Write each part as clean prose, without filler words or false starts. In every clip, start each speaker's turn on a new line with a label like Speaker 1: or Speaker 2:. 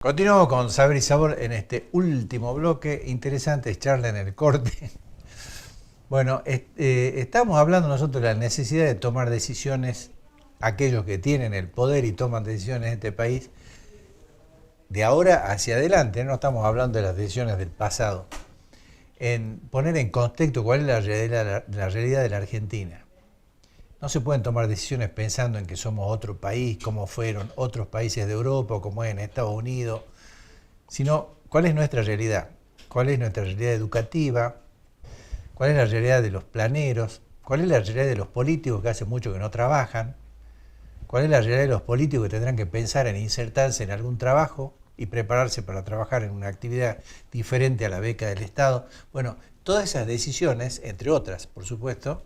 Speaker 1: Continuamos con Saber y Sabor en este último bloque. Interesante charla en el corte. Bueno, estamos hablando nosotros de la necesidad de tomar decisiones, aquellos que tienen el poder y toman decisiones en este país, de ahora hacia adelante. No estamos hablando de las decisiones del pasado. En poner en contexto cuál es la realidad de la Argentina. No se pueden tomar decisiones pensando en que somos otro país, como fueron otros países de Europa, o como es en Estados Unidos, sino cuál es nuestra realidad, cuál es nuestra realidad educativa, cuál es la realidad de los planeros, cuál es la realidad de los políticos que hace mucho que no trabajan, cuál es la realidad de los políticos que tendrán que pensar en insertarse en algún trabajo y prepararse para trabajar en una actividad diferente a la beca del Estado. Bueno, todas esas decisiones, entre otras, por supuesto,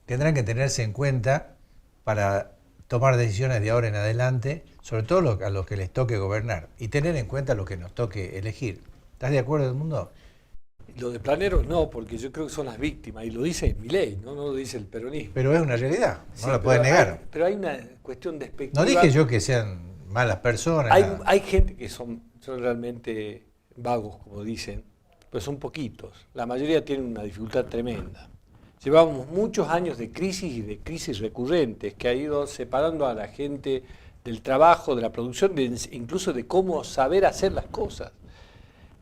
Speaker 1: tendrán que tenerse en cuenta para tomar decisiones de ahora en adelante, sobre todo a los que les toque gobernar, y tener en cuenta lo que nos toque elegir. ¿Estás de acuerdo, Edmundo?
Speaker 2: Lo de planeros no, porque yo creo que son las víctimas, y lo dice Milei, no lo dice el peronismo.
Speaker 1: Pero es una realidad, no
Speaker 2: Sí,
Speaker 1: la puedes negar.
Speaker 2: Pero hay una cuestión despectiva.
Speaker 1: No dije yo que sean malas personas.
Speaker 2: Hay gente que son realmente vagos, como dicen, pero son poquitos. La mayoría tienen una dificultad tremenda. Llevamos muchos años de crisis y de crisis recurrentes que ha ido separando a la gente del trabajo, de la producción, incluso de cómo saber hacer las cosas,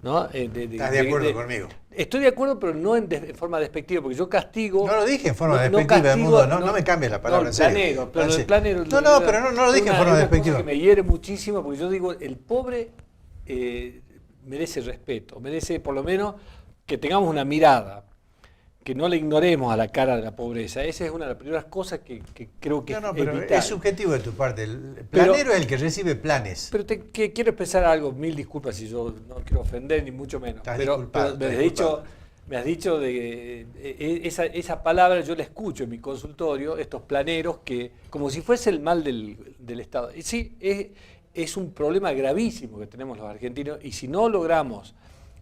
Speaker 2: ¿no?
Speaker 1: ¿Estás de acuerdo conmigo?
Speaker 2: Estoy de acuerdo, pero no en forma despectiva, porque yo castigo...
Speaker 1: No lo dije en forma despectiva, Edmundo, no me cambies la palabra.
Speaker 2: No, planero, pero el planero...
Speaker 1: Pero no lo dije en forma despectiva.
Speaker 2: Que me hiere muchísimo, porque yo digo, el pobre merece respeto, merece por lo menos que tengamos una mirada, que no le ignoremos a la cara de la pobreza. Esa es una de las primeras cosas que creo que es
Speaker 1: pero
Speaker 2: vital.
Speaker 1: es subjetivo de tu parte. El planero es el que recibe planes.
Speaker 2: Pero quiero expresar algo, mil disculpas si yo no quiero ofender, ni mucho menos. Pero me has dicho de esa palabra, yo la escucho en mi consultorio, estos planeros, que como si fuese el mal del Estado. Y sí, es un problema gravísimo que tenemos los argentinos, y si no logramos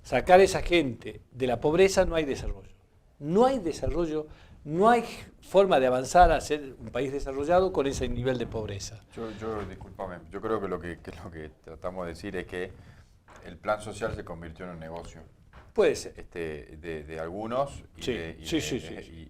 Speaker 2: sacar a esa gente de la pobreza, no hay desarrollo. No hay desarrollo, no hay forma de avanzar a ser un país desarrollado con ese nivel de pobreza.
Speaker 3: Discúlpame, yo creo que lo que tratamos de decir es que el plan social se convirtió en un negocio.
Speaker 2: Puede ser.
Speaker 3: De algunos,
Speaker 2: Sí.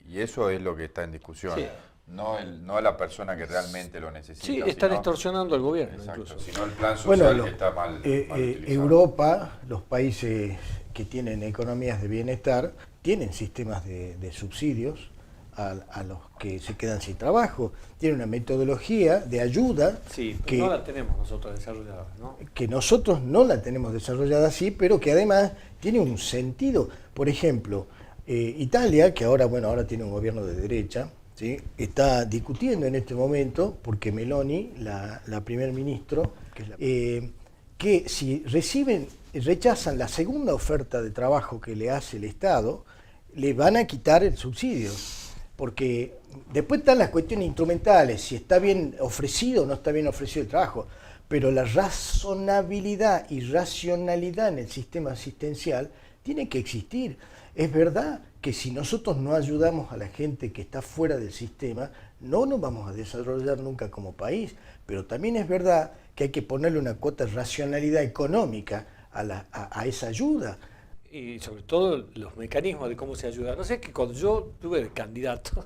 Speaker 3: Y eso es lo que está en discusión. Sí. No la persona que realmente lo necesita.
Speaker 2: Sí, están extorsionando al gobierno.
Speaker 3: Exacto,
Speaker 2: incluso.
Speaker 3: sino el plan social que está mal
Speaker 4: Europa, los países que tienen economías de bienestar, tienen sistemas de subsidios a los que se quedan sin trabajo. Tienen una metodología de ayuda
Speaker 2: que no la tenemos nosotros desarrollada, ¿no?
Speaker 4: Que nosotros no la tenemos desarrollada así, pero que además tiene un sentido. Por ejemplo, Italia, que ahora tiene un gobierno de derecha, ¿sí? Está discutiendo en este momento, porque Meloni, la primer ministro, que si rechazan la segunda oferta de trabajo que le hace el Estado, le van a quitar el subsidio. Porque después están las cuestiones instrumentales, si está bien ofrecido o no está bien ofrecido el trabajo, pero la razonabilidad y racionalidad en el sistema asistencial tiene que existir. Es verdad que si nosotros no ayudamos a la gente que está fuera del sistema, no nos vamos a desarrollar nunca como país, pero también es verdad que hay que ponerle una cuota de racionalidad económica a esa ayuda.
Speaker 2: Y sobre todo los mecanismos de cómo se ayuda. No sé, que cuando yo tuve de candidato,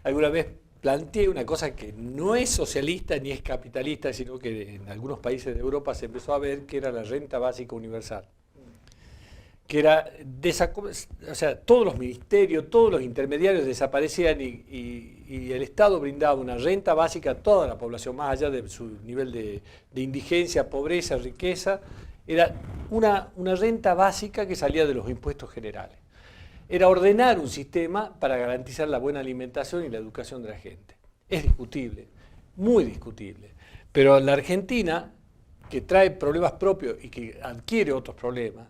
Speaker 2: alguna vez planteé una cosa que no es socialista ni es capitalista, sino que en algunos países de Europa se empezó a ver, que era la renta básica universal. Que era, o sea, todos los ministerios, todos los intermediarios desaparecían y el Estado brindaba una renta básica a toda la población, más allá de su nivel de indigencia, pobreza, riqueza. Era una renta básica que salía de los impuestos generales. Era ordenar un sistema para garantizar la buena alimentación y la educación de la gente. Es discutible, muy discutible. Pero la Argentina, que trae problemas propios y que adquiere otros problemas,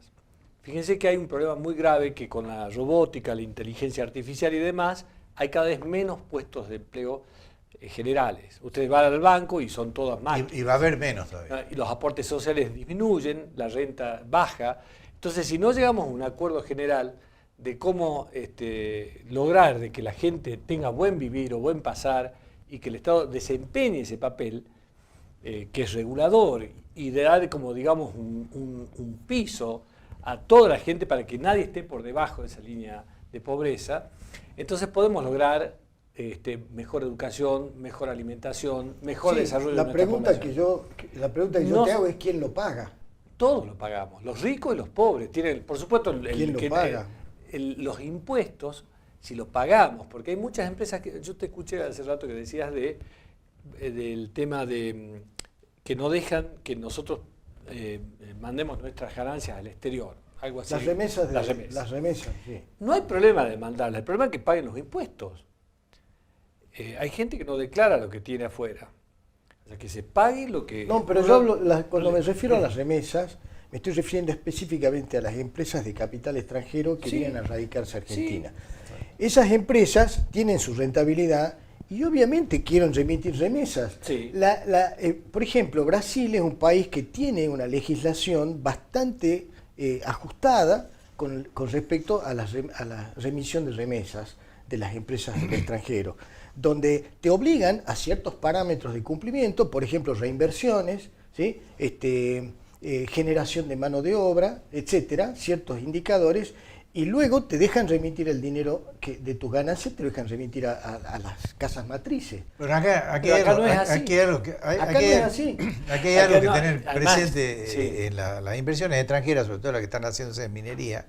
Speaker 2: fíjense que hay un problema muy grave, que con la robótica, la inteligencia artificial y demás, hay cada vez menos puestos de empleo generales. Ustedes van al banco y son todas máquinas.
Speaker 1: Y va a haber menos todavía.
Speaker 2: Y los aportes sociales disminuyen, la renta baja. Entonces, si no llegamos a un acuerdo general de cómo lograr de que la gente tenga buen vivir o buen pasar y que el Estado desempeñe ese papel, que es regulador y de dar como digamos un piso a toda la gente para que nadie esté por debajo de esa línea de pobreza, entonces podemos lograr mejor educación, mejor alimentación, mejor
Speaker 4: Sí,
Speaker 2: desarrollo de
Speaker 4: la
Speaker 2: nuestra
Speaker 4: pregunta
Speaker 2: población.
Speaker 4: la pregunta que yo
Speaker 2: No-
Speaker 4: te hago es quién lo paga.
Speaker 2: Todos lo pagamos, los ricos y los pobres. Tienen, por supuesto,
Speaker 4: ¿Quién lo paga?
Speaker 2: los impuestos, si los pagamos, porque hay muchas empresas que yo te escuché hace rato que decías del tema de que no dejan que nosotros mandemos nuestras ganancias al exterior, algo así.
Speaker 4: Las remesas,
Speaker 2: Las remesas.
Speaker 4: las remesas, sí.
Speaker 2: No hay problema de mandarlas, el problema es que paguen los impuestos. Hay gente que no declara lo que tiene afuera. O sea, que se pague lo que...
Speaker 4: No, pero yo hablo, cuando me refiero a las remesas, me estoy refiriendo específicamente a las empresas de capital extranjero que
Speaker 2: Sí.
Speaker 4: vienen a radicarse a Argentina. Esas empresas tienen su rentabilidad y obviamente quieren remitir remesas.
Speaker 2: Sí.
Speaker 4: Por ejemplo, Brasil es un país que tiene una legislación bastante ajustada con respecto a a la remisión de remesas de las empresas del extranjero, donde te obligan a ciertos parámetros de cumplimiento, por ejemplo, reinversiones, ¿sí? Generación de mano de obra, etcétera, ciertos indicadores, y luego te dejan remitir el dinero de tus ganancias, te lo dejan remitir a las casas matrices.
Speaker 1: Pero acá
Speaker 2: no es así.
Speaker 1: aquí hay algo que,
Speaker 4: Acá no es así.
Speaker 1: Aquí hay algo
Speaker 2: Acá
Speaker 1: que
Speaker 2: no,
Speaker 1: tener
Speaker 2: además,
Speaker 1: presente
Speaker 2: sí.
Speaker 1: en las inversiones extranjeras, sobre todo las que están haciéndose en minería,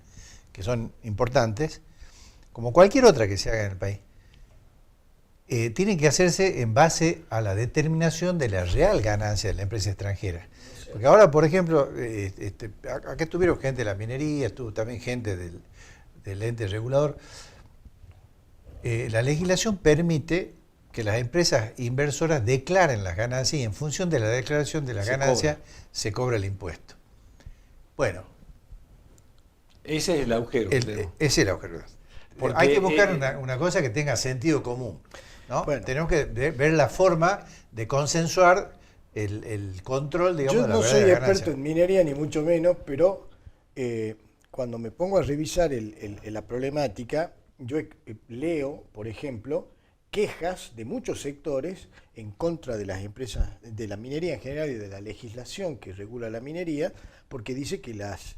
Speaker 1: que son importantes, como cualquier otra que se haga en el país. Tienen que hacerse en base a la determinación de la real ganancia de la empresa extranjera. Porque ahora, por ejemplo, acá estuvieron gente de la minería, estuvo también gente del ente regulador. La legislación permite que las empresas inversoras declaren las ganancias y en función de la declaración de las ganancias se cobra el impuesto. Bueno,
Speaker 2: Ese es el agujero. que tenemos.
Speaker 1: ese es el agujero.
Speaker 2: Porque,
Speaker 1: Hay que buscar una cosa que tenga sentido común, ¿no?
Speaker 4: Bueno.
Speaker 1: Tenemos que ver la forma de consensuar el control, digamos,
Speaker 4: Yo
Speaker 1: de la
Speaker 4: no
Speaker 1: verdad
Speaker 4: soy
Speaker 1: de la
Speaker 4: experto
Speaker 1: ganancia.
Speaker 4: en minería, ni mucho menos, pero cuando me pongo a revisar la problemática, yo leo, por ejemplo, quejas de muchos sectores en contra de las empresas, de la minería en general y de la legislación que regula la minería, porque dice que las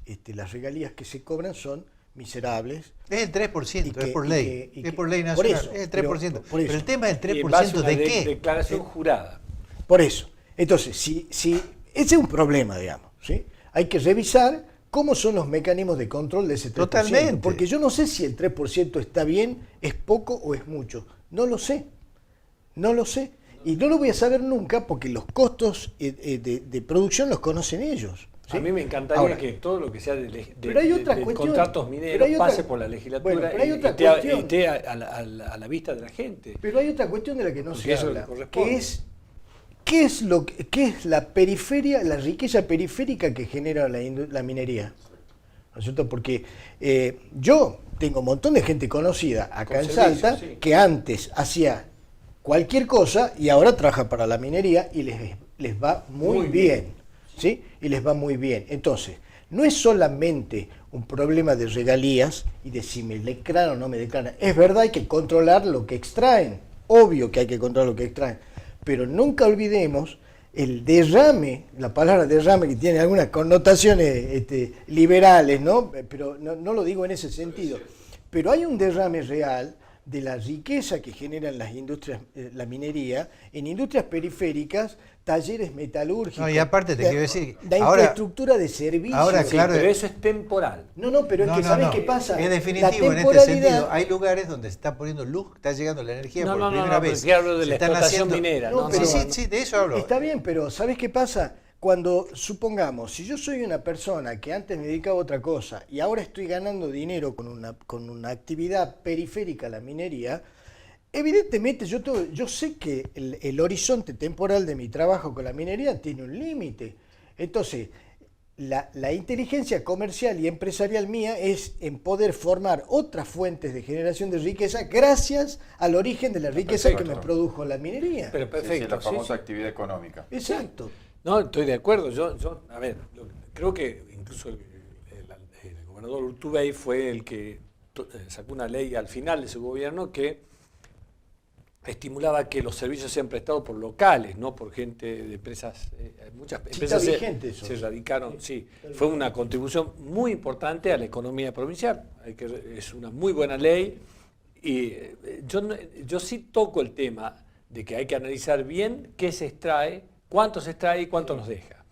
Speaker 4: regalías que se cobran son miserables.
Speaker 1: Es el 3%,
Speaker 4: Y que-
Speaker 1: es por
Speaker 4: y
Speaker 1: ley.
Speaker 4: que- y
Speaker 1: Es
Speaker 4: que-
Speaker 1: por ley
Speaker 4: por
Speaker 1: nacional,
Speaker 4: eso,
Speaker 1: es el
Speaker 4: pero-
Speaker 1: 3%.
Speaker 4: por eso.
Speaker 1: Pero el tema es el
Speaker 2: Y en base a
Speaker 1: 3%
Speaker 2: una
Speaker 1: de qué.
Speaker 2: declaración jurada.
Speaker 4: Por eso. Entonces, si ese es un problema, digamos, ¿sí? Hay que revisar cómo son los mecanismos de control de ese 3%.
Speaker 1: Totalmente.
Speaker 4: Porque yo no sé si el 3% está bien, es poco o es mucho. No lo sé. No lo sé. Y no lo voy a saber nunca porque los costos de producción los conocen ellos. ¿sí?
Speaker 2: A mí me encantaría
Speaker 4: Ahora,
Speaker 2: que todo lo que sea
Speaker 4: pero hay otra
Speaker 2: de
Speaker 4: cuestión.
Speaker 2: contratos
Speaker 4: Pero
Speaker 2: mineros
Speaker 4: hay otra-
Speaker 2: pase por la legislatura
Speaker 4: bueno, pero hay
Speaker 2: y
Speaker 4: otra
Speaker 2: esté
Speaker 4: cuestión.
Speaker 2: esté a la vista de la gente.
Speaker 4: Pero hay otra cuestión de la que no
Speaker 2: Porque
Speaker 4: se
Speaker 2: eso
Speaker 4: habla,
Speaker 2: le corresponde.
Speaker 4: que es qué es la periferia, la riqueza periférica que genera la minería. ¿No es cierto? Porque yo tengo un montón de gente conocida acá
Speaker 2: Con
Speaker 4: en
Speaker 2: servicios,
Speaker 4: Salta
Speaker 2: sí.
Speaker 4: que antes hacía cualquier cosa y ahora trabaja para la minería y les va muy bien. ¿Sí? Y les va muy bien. Entonces, no es solamente un problema de regalías y de si me declaran o no me declaran. Es verdad, hay que controlar lo que extraen. Obvio que hay que controlar lo que extraen. Pero nunca olvidemos el derrame, la palabra derrame que tiene algunas connotaciones liberales, ¿no? Pero no lo digo en ese sentido. Pero hay un derrame real de la riqueza que generan las industrias, la minería, en industrias periféricas, talleres metalúrgicos.
Speaker 1: No, y aparte te quiero decir,
Speaker 4: la
Speaker 1: ahora-
Speaker 4: infraestructura de servicios.
Speaker 1: ahora,
Speaker 2: Sí,
Speaker 1: claro,
Speaker 2: pero eso es temporal.
Speaker 4: No, pero es que ¿sabes qué pasa?
Speaker 1: Es
Speaker 4: La
Speaker 1: definitivo en este
Speaker 4: temporalidad-
Speaker 1: sentido. Hay lugares donde se está poniendo luz, está llegando la energía por
Speaker 2: No,
Speaker 1: primera
Speaker 2: pero
Speaker 1: vez.
Speaker 2: sí hablo de
Speaker 1: Se
Speaker 2: la
Speaker 1: están
Speaker 2: explotación
Speaker 1: haciendo-
Speaker 2: minera.
Speaker 4: No,
Speaker 2: No,
Speaker 4: pero-
Speaker 1: Sí, de eso hablo.
Speaker 4: Está bien, pero ¿sabes qué pasa? Cuando, supongamos, si yo soy una persona que antes me dedicaba a otra cosa y ahora estoy ganando dinero con una actividad periférica a la minería, evidentemente yo sé que el horizonte temporal de mi trabajo con la minería tiene un límite. Entonces, la inteligencia comercial y empresarial mía es en poder formar otras fuentes de generación de riqueza gracias al origen de la riqueza que
Speaker 3: Perfecto.
Speaker 4: me produjo la minería.
Speaker 2: Pero
Speaker 3: Sí,
Speaker 2: perfecto.
Speaker 3: la
Speaker 2: sí,
Speaker 3: famosa
Speaker 2: sí.
Speaker 3: actividad económica.
Speaker 4: Exacto.
Speaker 2: No, estoy de acuerdo. A ver, creo que incluso el gobernador Urtubey fue el que sacó una ley al final de su gobierno que estimulaba que los servicios sean prestados por locales, no por gente de empresas. Muchas empresas se radicaron, sí. Fue una contribución muy importante a la economía provincial. Es una muy buena ley. Y yo sí toco el tema de que hay que analizar bien qué se extrae, cuánto se extrae y cuánto nos deja.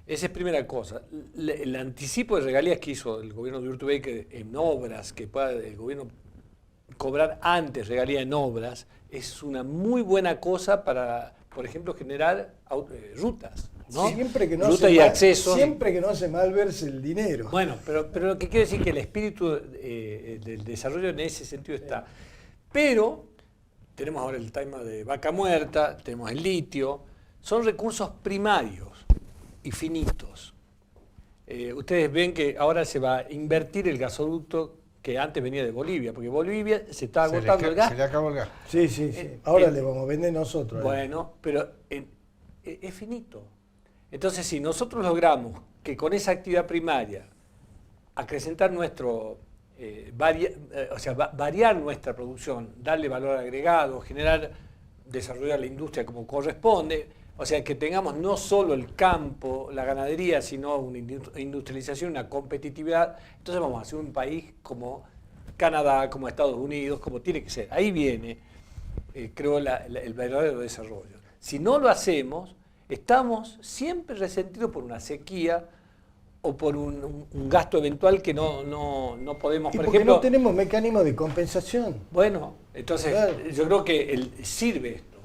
Speaker 2: Esa es primera cosa. El anticipo de regalías que hizo el gobierno de Urtubey en obras, que pueda el gobierno cobrar antes regalía en obras, es una muy buena cosa para, por ejemplo, generar rutas, ¿no?
Speaker 4: Siempre que no
Speaker 2: rutas y accesos.
Speaker 4: Siempre que no hace mal verse el dinero.
Speaker 2: Bueno, pero lo que quiero decir es que el espíritu del desarrollo en ese sentido está. Pero tenemos ahora el tema de vaca muerta, tenemos el litio, son recursos primarios y finitos. Ustedes ven que ahora se va a invertir el gasoducto que antes venía de Bolivia, porque Bolivia se está agotando el gas.
Speaker 1: Se le acabó el gas.
Speaker 4: Sí, sí, sí. Ahora le vamos a vender nosotros.
Speaker 2: Bueno, pero es finito. Entonces, si nosotros logramos que con esa actividad primaria acrecentar variar nuestra producción, darle valor agregado, desarrollar la industria como corresponde, o sea, que tengamos no solo el campo, la ganadería, sino una industrialización, una competitividad, entonces vamos a ser un país como Canadá, como Estados Unidos, como tiene que ser. Ahí viene, creo, el verdadero desarrollo. Si no lo hacemos, estamos siempre resentidos por una sequía o por un gasto eventual que no podemos,
Speaker 4: y
Speaker 2: por
Speaker 4: porque
Speaker 2: ejemplo...
Speaker 4: no tenemos mecanismos de compensación.
Speaker 2: Bueno, entonces
Speaker 4: claro.
Speaker 2: Yo creo que sirve esto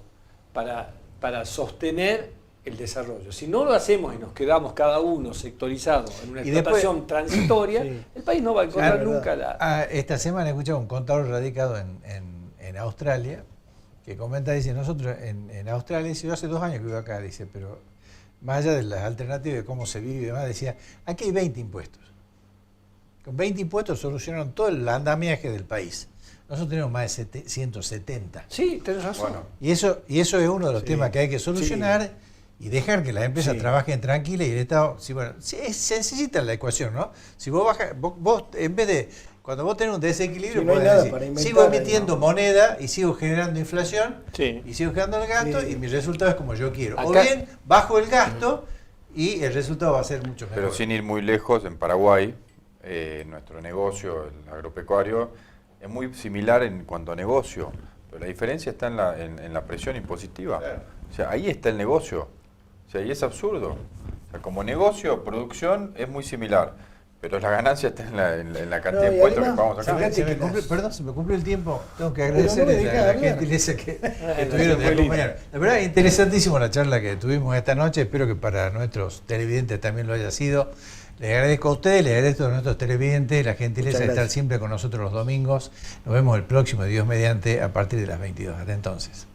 Speaker 2: para sostener el desarrollo. Si no lo hacemos y nos quedamos cada uno sectorizado en una explotación transitoria, sí, el país no va a encontrar nunca la...
Speaker 1: Esta semana he escuchado un contador radicado en Australia que comenta, dice, nosotros en Australia, dice, yo hace 2 años que vivo acá, dice, pero más allá de las alternativas de cómo se vive y demás, decía, aquí hay 20 impuestos. Con 20 impuestos solucionaron todo el andamiaje del país. Nosotros tenemos más de 170.
Speaker 2: Sí, tenés razón.
Speaker 1: Bueno, y eso es uno de los temas que hay que solucionar y dejar que las empresas trabajen tranquilas y el Estado... Sí, bueno, se necesita la ecuación, ¿no? Si vos bajas, vos en vez de... Cuando vos tenés un desequilibrio,
Speaker 4: no
Speaker 1: sigo emitiendo moneda y sigo generando inflación y sigo generando el gasto y mi resultado es como yo quiero. Acá, o bien, bajo el gasto y el resultado va a ser mucho mejor.
Speaker 3: Pero sin ir muy lejos, en Paraguay, nuestro negocio, el agropecuario, es muy similar en cuanto a negocio, pero la diferencia está en la presión impositiva. Claro. O sea, ahí está el negocio. O sea, y es absurdo. O sea, como negocio, producción es muy similar, pero la ganancia está en la cantidad de impuestos que vamos a sacar.
Speaker 1: Perdón, se me cumplió el tiempo. Tengo que agradecerles la gentileza que tuvieron de acompañar. La verdad, interesantísimo la charla que tuvimos esta noche. Espero que para nuestros televidentes también lo haya sido. Les agradezco a ustedes, les agradezco a nuestros televidentes la gentileza de estar siempre con nosotros los domingos. Nos vemos el próximo, Dios mediante, a partir de las 22. Hasta entonces.